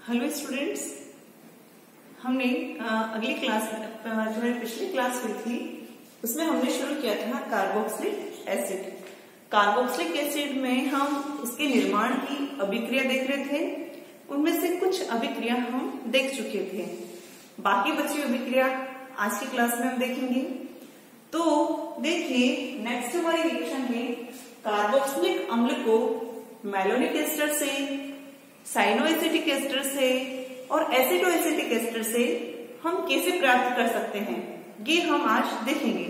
Hello students, हमने अगली class जो है पिछली क्लास हुई थी उसमें हमने शुरू किया था कार्बोक्सिलिक एसिड। कार्बोक्सिलिक एसिड में हम इसके निर्माण की अभिक्रिया देख रहे थे। उनमें से कुछ अभिक्रिया हम देख चुके थे, बाकी बची अभिक्रिया आज की क्लास में हम देखेंगे। तो देखिए, नेक्स्ट हमारी रिएक्शन में कार्बोक्सिलिक अम्ल को मैलोनिक एस्टर से, साइनोएसिटिक एस्टर से और एसिडोएसिटिक एस्टर से हम कैसे प्राप्त कर सकते हैं, ये हम आज देखेंगे।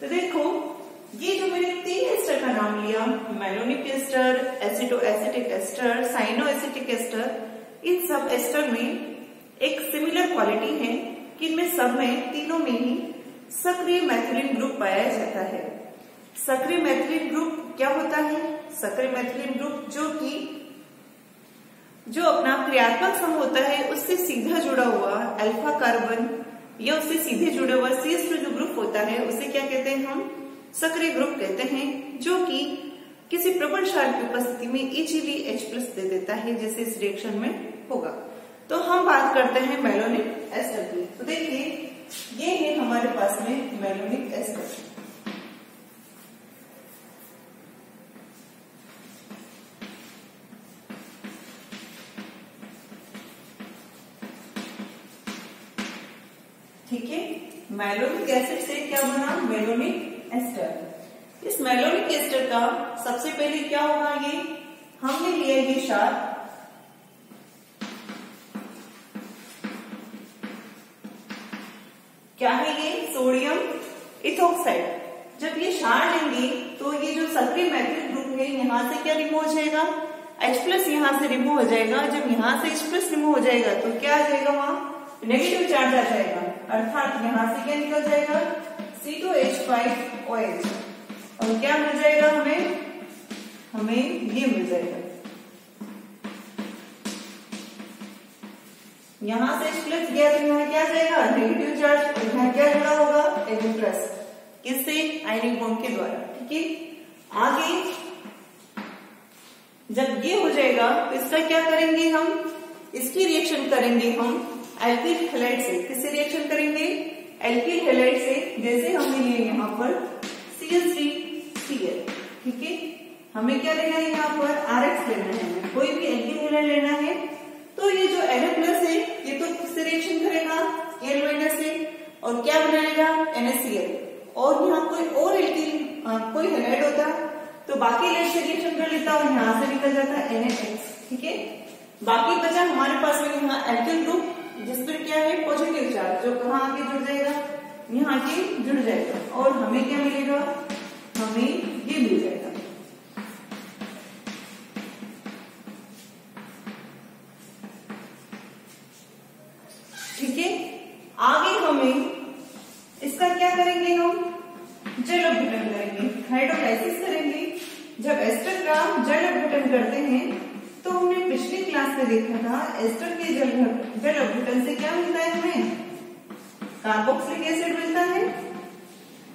तो देखो, ये जो मैंने 3 एस्टर का नाम लिया, मैलोनिक एस्टर, एसिडोएसिटिक एस्टर, साइनोएसिटिक एस्टर, इन सब एस्टर में एक सिमिलर क्वालिटी है कि इनमें सब में, तीनों में ही सक्रिय मैथिलीन ग्रुप पाया जाता है। सक्रिय मैथिलीन ग्रुप क्या होता है? सक्रिय मैथिलीन ग्रुप जो अपना क्रियात्मक समूह होता है उससे सीधा जुड़ा हुआ अल्फा कार्बन या उससे सीधे जुड़ा हुआ CH2 जो ग्रुप होता है उसे क्या कहते हैं? हम सक्रिय ग्रुप कहते हैं, जो कि किसी प्रबल क्षार की उपस्थिति में इजीली H+ दे देता है, जैसे इस रिएक्शन में होगा। तो हम बात करते हैं मैलोनिक एस्टर की। तो देखिए, ये है हमारे पास में मैलोनिक एस्टर। ठीक है, मैलोनिक एसिड से क्या बना? Malonic ester. इस मैलोनिक एस्टर का सबसे पहले क्या होगा? ये हमने लिया ये क्षार, क्या है ये? Sodium ethoxide. जब ये क्षार लेंगे तो ये जो सक्रिय मैथिल ग्रुप है यहां से क्या रिमूव हो जाएगा? H+ यहां से रिमूव हो जाएगा। जब यहां से H+ रिमूव हो जाएगा तो क्या आ जाएगा? वहां नेगेटिव चार्ज आ जाएगा, अर्थात यहां से क्या निकल जाएगा? C2H5OH। और क्या मिल जाएगा हमें ये मिल जाएगा। यहां से H+ गया तो यहाँ क्या जाएगा? Negative charge. और यहाँ क्या जुड़ा होगा? H+। किससे? आयनिक बॉन्ड के द्वारा। ठीक है, आगे जब ये हो जाएगा तो इसका क्या करेंगे हम? इसकी रिएक्शन करेंगे हम एल्किल हैलाइड से। किससे रिएक्शन करेंगे? एल्किल हैलाइड से। जैसे हमने लिए यहाँ पर Cl3Cl। ठीक है, हमें क्या लेना है? यहाँ पर RH लेना है। कोई भी एल्किल हैलाइड लेना है तो ये जो Na+ है ये तो किससे रिएक्शन करेगा? Al- से, और क्या बनाएगा? NaCl। और यहाँ कोई और एल्किल कोई हैलाइड होता तो बाकी हैलाइड से रिएक्शन कर लेता और यहाँ से निकल जाता NaX। ठीक है, बाकी बचा हमारे पास में यहाँ एल्किल ग्रुप, जिस पर क्या है? पॉजिटिव चार्ज, जो कहाँ आके जुड़ जाएगा? यहाँ आके जुड़ जाएगा। और हमें क्या मिलेगा? हमें ये मिल जाएगा। ठीक है, आगे हमें इसका क्या करेंगे? हम जल अपघटन करेंगे, हाइड्रोलाइसिस करेंगे। जब एस्टर का जल अपघटन करते हैं तो हमने पिछली क्लास में देखा था एस्टर के जल अपघटन से क्या मिलता है? हमें कार्बोक्सिलिक एसिड मिलता है।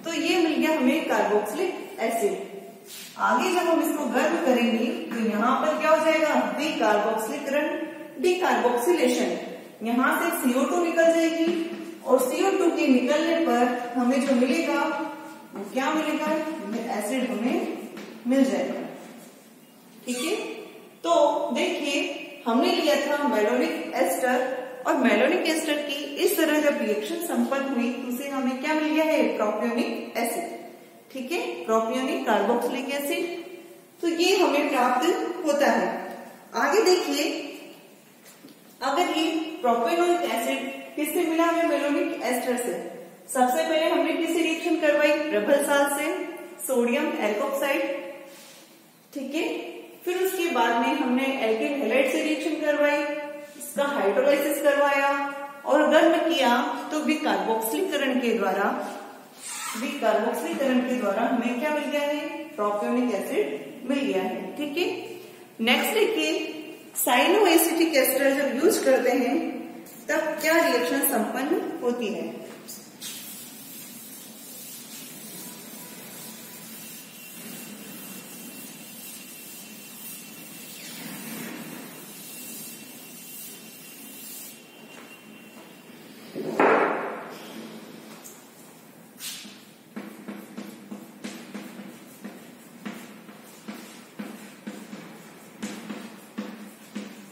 तो ये मिल गया हमें कार्बोक्सिलिक एसिड। आगे जब हम इसको गर्म करेंगे तो यहाँ पर क्या हो जाएगा? डीकार्बोक्सिलीकरण, डीकार्बोक्सिलेशन। यहाँ से CO2 निकल जाएगी और CO2 के निकलने पर हमें जो मिलेगा वो क्या मिलेगा? एसिड हमें मिल जाएगा। ठीक है, तो देखिए, हमने लिया था मैलोनिक एस्टर, और मैलोनिक एस्टर की इस तरह जब रिएक्शन संपन्न हुई तो उसे हमें क्या मिल गया है? Propionic acid. ठीक है, प्रोपियोनिक कार्बोक्सिलिक एसिड। तो ये हमें प्राप्त होता है। आगे देखिए, अगर ये प्रोपियोनिक एसिड किससे मिला? हमें मैलोनिक एस्टर से। सबसे पहले हमने किससे रिएक्शन करवाई? प्रबल साल्ट से, सोडियम एल्कोक्साइड। ठीक है, फिर उसके बाद में हमने एल्किल हैलाइड से रिएक्शन करवाई, इसका हाइड्रोलाइसिस करवाया और गर्म किया तो विकार्बोक्सिलीकरण के द्वारा हमें क्या मिल गया है? प्रोपियोनिक एसिड मिल गया है। ठीक है, नेक्स्ट देखिए, साइनोएसिटिक एस्टर जब यूज करते हैं तब क्या रिएक्शन संपन्न होती है?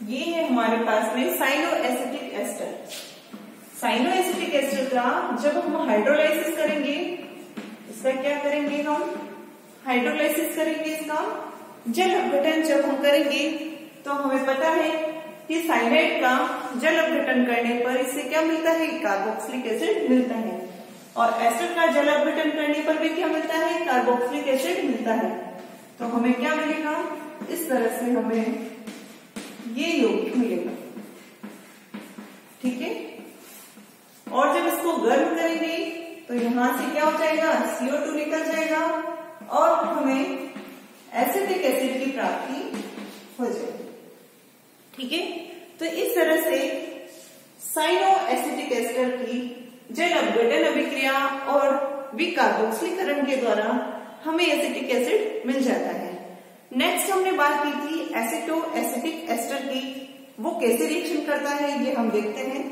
ये है हमारे पास में साइनोएसिटिक एस्टर। साइनोएसिटिक एस्टर का जब हम हाइड्रोलाइसिस करेंगे, इसका क्या करेंगे हम, हाइड्रोलाइसिस करेंगे, इसका जल अपघटन जब हम करेंगे तो हमें पता है कि साइनाइड का जल अपघटन करने पर इससे क्या मिलता है, कार्बोक्सिलिक एसिड मिलता है। और एस्टर का जल अपघटन करने पर भी क्या मिलता है, कार्बोक्सिलिक एसिड मिलता है। तो हमें क्या मिलेगा, इस तरह से हमें ये यौगिक मिलेगा। ठीक है। और जब इसको गर्म करेंगे तो यहां से क्या हो जाएगा, CO2 निकल जाएगा और हमें एसिटिक एसिड की प्राप्ति हो जाएगी। ठीक है। तो इस तरह से साइनोएसिटिक एस्टर की जल अपघटन अभिक्रिया और विकार्बोक्सिलीकरण के द्वारा हमें एसिटिक एसिड मिल जाता है। नेक्स्ट हमने बात की थी एसिटोएसिटिक एस्टर की, वो कैसे रिएक्शन करता है ये हम देखते हैं।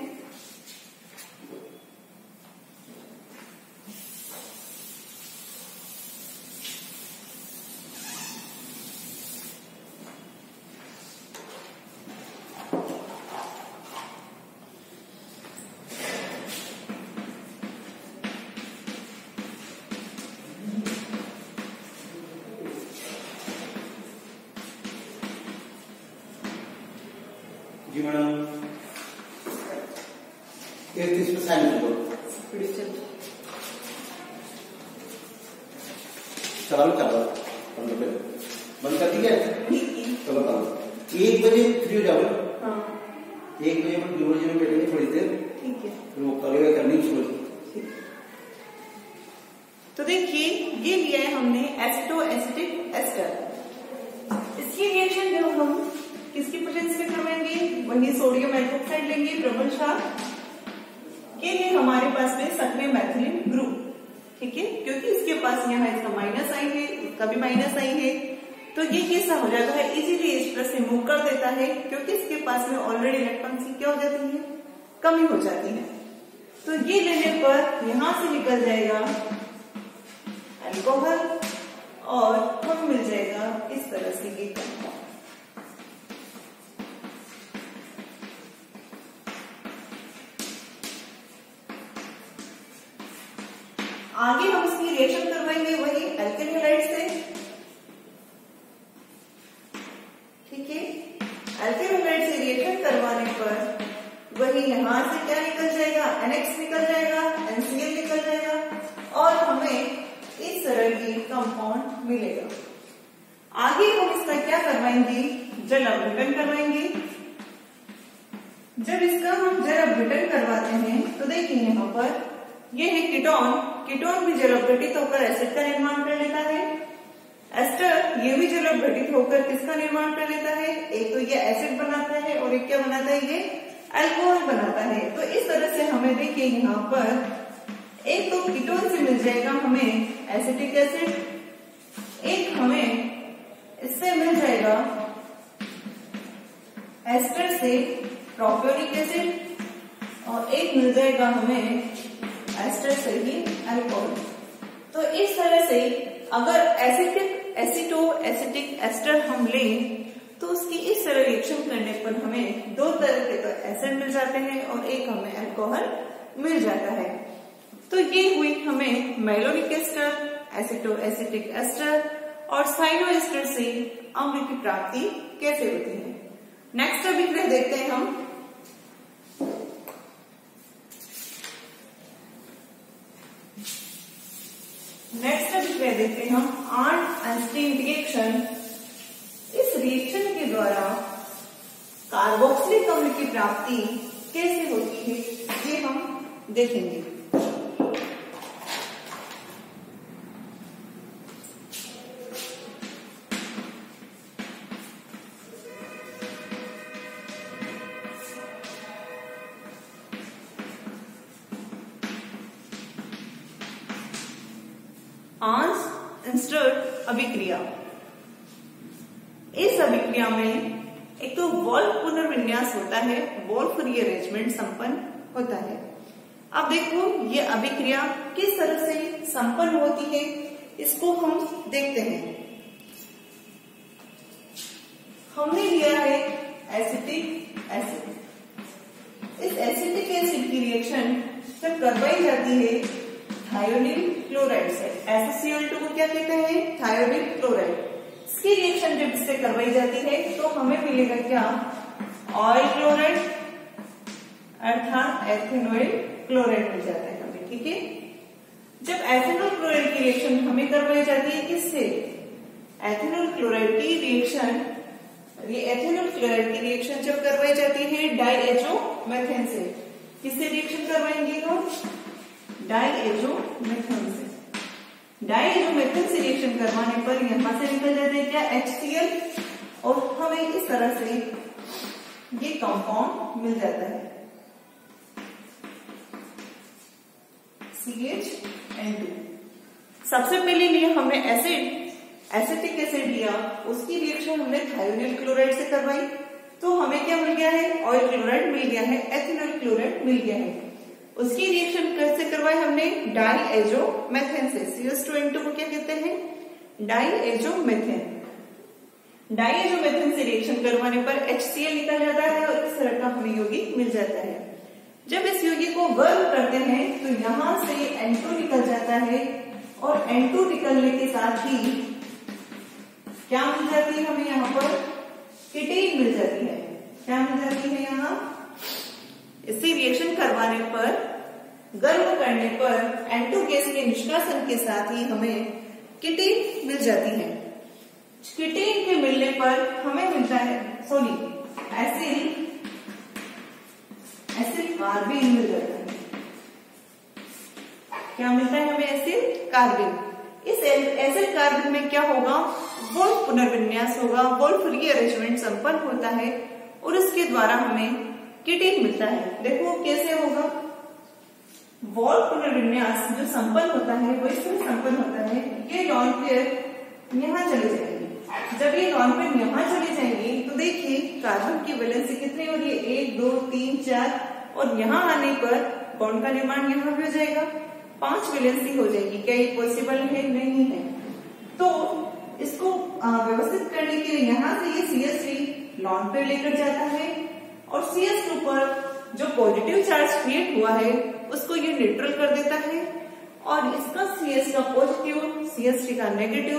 जी मैडम, 31% चलो बंद कर दी है। चलो 1 बजे फ्री हो जाओ। हाँ। 1 बजे हम बियोलॉजी में बैठेंगे थोड़ी देर। ठीक है। फिर वो करेगा करनी शुरू। तो देखिए ये लिया है हमने एसिटोएसिटिक एस्टर। इसकी रिएक्शन जो हम किसकी प्रेजेंस में करवाएंगे, वही सोडियम हाइड्रोक्साइड लेंगे प्रबल क्षार। ये है हमारे पास में सक्रिय मैथिलीन ग्रुप। ठीक है, क्योंकि इसके पास यहाँ इसका माइनस आई है, इसका भी माइनस आई है, तो ये कैसा हो जाता है, इजीली एस्टर से मूव कर देता है, क्योंकि इसके पास में ऑलरेडी इलेक्ट्रॉन की क्या हो जाती है, कमी हो जाती है। तो ये लेने पर यहां से निकल जाएगा अल्कोहल और हमें मिल जाएगा इस तरह से ये कंपाउंड। आगे हम इसकी रिएक्शन करवाएंगे वही एल्केन हैलाइड से। ठीक है, एल्केन हैलाइड से रिएक्शन करवाने पर वही यहां से क्या निकल जाएगा, NX निकल जाएगा, NCl निकल जाएगा और हमें इस तरह की कंपाउंड मिलेगा। आगे हम इसका क्या करवाएंगे, जल अपघटन करवाएंगे। जब इसका हम जल अपघटन करवाते हैं तो देखिए यहाँ पर ये है कीटोन, कीटोन भी जल अपघटित होकर एसिड का निर्माण कर लेता है। एस्टर ये भी जल अपघटित होकर किसका निर्माण कर लेता है, एक तो ये एसिड बनाता है और एक क्या बनाता है, ये अल्कोहल बनाता है। तो इस तरह से हमें देखिए यहाँ पर एक तो कीटोन से मिल जाएगा हमें एसिटिक एसिड, एक हमें इससे मिल जाएगा एस्टर से प्रोपियोनिक एसिड और एक मिल जाएगा हमें एस्टर से ही अल्कोहल। तो इस तरह से अगर एसिटोएसिटिक एस्टर हम लें तो उसकी इस तरह रिएक्शन करने पर हमें दो तरह के तो एसिड मिल जाते हैं और एक हमें अल्कोहल मिल जाता है। तो ये हुई हमें मैलोनिक एस्टर, एसिटोएसिटिक एस्टर और साइनोएस्टर से अम्ल की प्राप्ति कैसे होती है। नेक्स्ट अभिक्रिया देखते हैं हम। नेक्स्ट अभिक्रिया देखते हैं हम आर्नस्ट-आइंस्टीन रिएक्शन। इस रिएक्शन के द्वारा कार्बोक्सिलिक अम्ल की प्राप्ति कैसे होती है ये हम देखेंगे। आर्नस्ट-आइंस्टीन अभिक्रिया। इस अभिक्रिया में एक तो वॉल्फ पुनर्विन्यास होता है, वॉल्फ रीअरेंजमेंट संपन्न होता है। अब देखो ये अभिक्रिया किस तरह से संपन्न होती है इसको हम देखते हैं। हमने लिया है एसिटिक एसिड। इस एसिटिक एसिड की रिएक्शन जब करवाई जाती है थायोनिल क्लोराइड से, SaCl2 को क्या कहते हैं? Thionyl chloride. इसकी रिएक्शन जब इससे करवाई जाती है तो हमें मिलेगा क्या? ऑयल क्लोराइड अर्थात एथेनॉइल क्लोराइड मिल जाता है हमें। ठीक है, जब एथेनॉल क्लोराइड की रिएक्शन हमें करवाई जाती है किससे? एथेनॉल क्लोराइड की रिएक्शन, ये एथेनॉल क्लोराइड की रिएक्शन जब करवाई जाती है डाइएजोमेथेन से, किससे रिएक्शन करवाएंगे हम? डाइएजोमेथेन से। डाइएजोमेथेन से रिएक्शन करवाने पर यहां से निकल जाते हैं क्या? HCl, और हमें इस तरह से ये कंपाउंड मिल जाता है CH2। सबसे पहले लिए हमने एसिटिक एसिड लिया, उसकी रिएक्शन हमने थायोनिल क्लोराइड से करवाई, तो हमें क्या मिल गया है? ऑयल क्लोराइड मिल गया है, एथेनॉल क्लोराइड मिल गया है। उसकी रिएक्शन कैसे करवाई हमने? डाइएजोमेथेन से। CH2N2 को क्या कहते हैं? डाइएजोमेथेन। डाइएजोमेथेन से रिएक्शन करवाने पर HCl निकल जाता है और इस तरह का हमें यौगिक मिल जाता है। जब इस यौगिक को गर्म करते हैं तो यहां से N2 निकल जाता है, और N2 निकलने के साथ ही क्या मिल जाती है हमें? यहाँ पर कीटेन मिल जाती है। क्या मिल जाती है यहाँ? इससे रिएक्शन करवाने पर, गर्म करने पर N2 गैस के निष्कासन के साथ ही हमें कीटेन मिल जाती है। कीटेन के मिलने पर हमें मिलता है एसिड कार्बिन मिल जाता है। क्या मिलता है हमें? एसिड कार्बिन। इस एसिड कार्बिन में क्या होगा? वोल्फ पुनर्विन्यास होगा, वोल्फ रीअरेंजमेंट संपन्न होता है और इसके द्वारा हमें कीटेन मिलता है। देखो कैसे होगा? वोल्फ पुनर्विन्यास जो संपन्न होता है वो इसमें संपन्न होता है, ये लॉन पेयर यहाँ चले जाएंगे। जब ये लॉन पेयर यहाँ चले जाएंगे तो देखिए कार्बन की वैलेंसी कितनी हो रही है? 1 2 3 4, और यहाँ आने पर बॉन्ड का निर्माण यहाँ भी हो जाएगा, 5 वैलेंसी हो जाएगी। क्या ये पॉसिबल है? नहीं है। तो इसको व्यवस्थित करने के लिए यहाँ से ये CH3 लॉन पेयर लेकर जाता है, और CH2 पर जो पॉजिटिव चार्ज क्रिएट हुआ है उसको ये न्यूट्रल कर देता है, और इसका CH का पॉजिटिव, CH3 का नेगेटिव,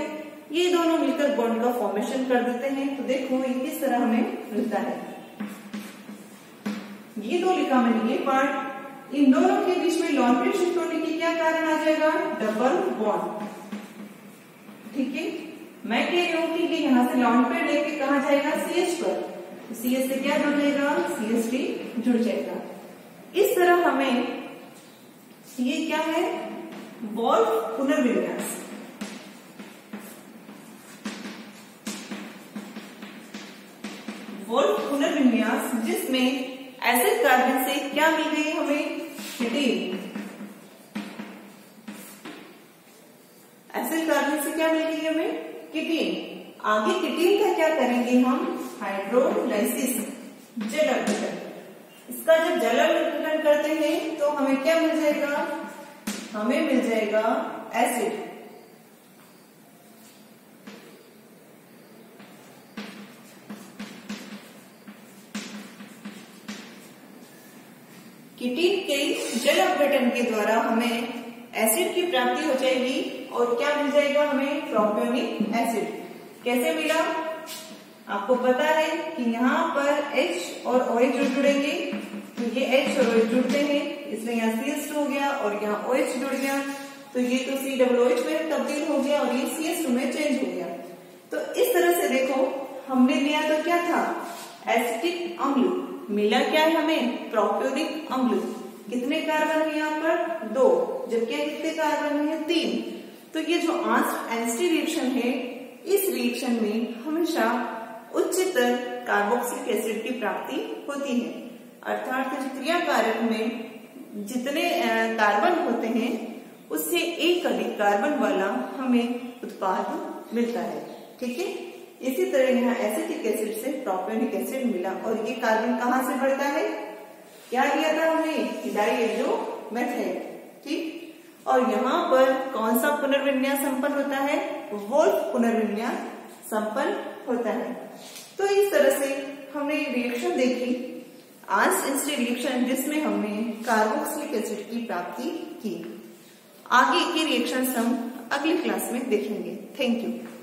ये दोनों मिलकर बॉन्ड का फॉर्मेशन कर देते हैं। तो देखो ये किस तरह हमें मिलता है। ये दो लिखा मैंने ये पार्ट, इन दोनों के बीच में लॉन पेयर शिफ्ट होने की क्या कारण आ जाएगा? Double bond. ठीक है, मैं कह रही हूँ कि यहाँ से लॉन पेयर लेके कहा जाएगा? CH पर। CH से क्या जुड़ जाएगा? CH3 जुड़ जाएगा। इस तरह हमें ये क्या है? वोल्फ पुनर्विन्यास। वोल्फ पुनर्विन्यास जिसमें एसिड कार्बन से क्या मिल गई हमें? कीटेन। एसिड कार्बन से क्या मिल गई हमें? कीटेन। आगे कीटेन का क्या करेंगे हम? हाइड्रोलाइसिस, जल अपघटन। इसका जब जल अपघटन करते हैं तो हमें क्या मिल जाएगा? हमें मिल जाएगा एसिड। कीटेन के जल अपघटन के द्वारा हमें एसिड की प्राप्ति हो जाएगी, और क्या मिल जाएगा हमें? Propionic acid. कैसे मिला? आपको पता है कि यहाँ पर H और OH जुड़ेंगे, तो ये H और OH जुड़ते हैं, इसलिए यहाँ CH2 हो गया और यहाँ OH जुड़ गया, तो ये तो COOH में तब्दील हो गया और ये CH2 में चेंज हो गया। तो इस तरह से देखो हमने लिया तो क्या था? एसिटिक अम्ल। मिला क्या है हमें? प्रोपियोनिक अम्ल। कितने कार्बन है यहाँ पर? 2, जबकि कितने कार्बन है? 3। तो ये जो एंस्टी रिएक्शन है, इस रिएक्शन में हमेशा उच्चतर कार्बोक्सिलिक एसिड की प्राप्ति होती है, अर्थात क्रिया कारक में जितने कार्बन होते हैं उससे एक अधिक कार्बन वाला हमें उत्पाद मिलता है। ठीक है, इसी तरह यहाँ एसिटिक एसिड से प्रोपियोनिक एसिड मिला, और ये कार्बन कहाँ से बढ़ता है? क्या दिया था हमने? डाइएजोमेथेन। ठीक, और यहाँ पर कौन सा पुनर्विन्यास संपन्न होता है? वोल्फ पुनर्विन्यास संपन्न होता है। तो इस तरह से हम हमने रिएक्शन देखी, आंस इंस्टेंट रिएक्शन, जिसमें हमने कार्बोक्सिलिक एसिड की प्राप्ति की। आगे के रिएक्शंस हम अगली क्लास में देखेंगे। Thank you.